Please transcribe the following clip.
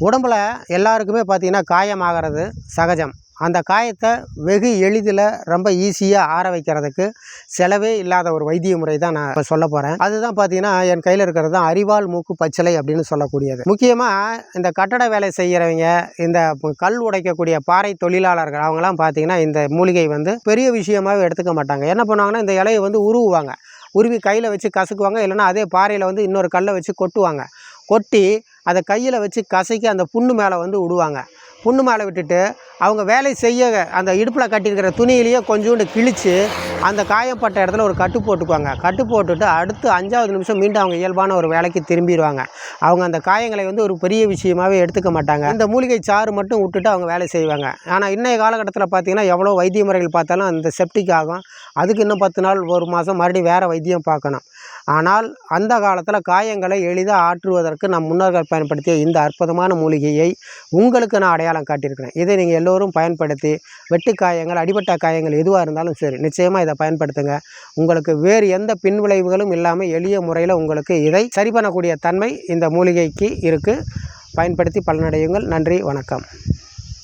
உடம்புல எல்லாருக்குமே பார்த்திங்கன்னா காயமாகிறது சகஜம். அந்த காயத்தை வெகு எளிதில் ரொம்ப ஈஸியாக ஆற வைக்கிறதுக்கு செலவே இல்லாத ஒரு வைத்திய முறை தான் நான் இப்போ சொல்ல போகிறேன். அதுதான் பார்த்திங்கன்னா என் கையில் இருக்கிறது தான் அரிவாள் மூக்கு பச்சிலை அப்படின்னு சொல்லக்கூடியது. முக்கியமாக இந்த கட்டட வேலை செய்கிறவங்க, இந்த கல் உடைக்கக்கூடிய பாறை தொழிலாளர்கள், அவங்களாம் பார்த்திங்கன்னா இந்த மூலிகை பெரிய விஷயமாகவே எடுத்துக்க மாட்டாங்க. என்ன பண்ணுவாங்கன்னா, இந்த இலையை உருவுவாங்க. உருவி கையில் வச்சு கசக்குவாங்க. இல்லைன்னா அதே பாறையில் இன்னொரு கல்லை வச்சு கொட்டுவாங்க. கொட்டி அதை கையில் வச்சு கசக்கி அந்த புண்ணு மேலே விடுவாங்க. புண்ணு மேலே விட்டுட்டு அவங்க வேலை செய்ய அந்த இடுப்பில் கட்டியிருக்கிற துணியிலேயே கொஞ்சோண்டு கிழித்து அந்த காயப்பட்ட இடத்துல ஒரு கட்டு போட்டுக்குவாங்க. கட்டு போட்டுட்டு அடுத்து 5வது நிமிஷம் மீண்டும் அவங்க இயல்பான ஒரு வேலைக்கு திரும்பிடுவாங்க. அவங்க அந்த காயங்களை ஒரு பெரிய விஷயமாகவே எடுத்துக்க மாட்டாங்க. இந்த மூலிகை சாறு மட்டும் விட்டுட்டு அவங்க வேலை செய்வாங்க. ஆனால் இன்றைய காலகட்டத்தில் பார்த்திங்கன்னா எவ்வளோ வைத்திய முறைகள் பார்த்தாலும் அந்த செப்டிக் ஆகும். அதுக்கு இன்னும் 10 நாள் 1 மாதம் மறுபடியும் வேறு வைத்தியம் பார்க்கணும். ஆனால் அந்த காலத்தில் காயங்களை எளிதாக ஆற்றுவதற்கு நம் முன்னோர்கள் பயன்படுத்திய இந்த அற்புதமான மூலிகையை உங்களுக்கு நான் அடையாளம் காட்டியிருக்கிறேன். இதை நீங்கள் எல்லோரும் பயன்படுத்தி வெட்டு காயங்கள், அடிபட்ட காயங்கள் எதுவாக இருந்தாலும் சரி, நிச்சயமாக இதை பயன்படுத்துங்க. உங்களுக்கு வேறு எந்த பின்விளைவுகளும் இல்லாமல் எளிய முறையில் உங்களுக்கு இதை சரி பண்ணக்கூடிய தன்மை இந்த மூலிகைக்கு இருக்குது. பயன்படுத்தி பலனடையுங்கள். நன்றி, வணக்கம்.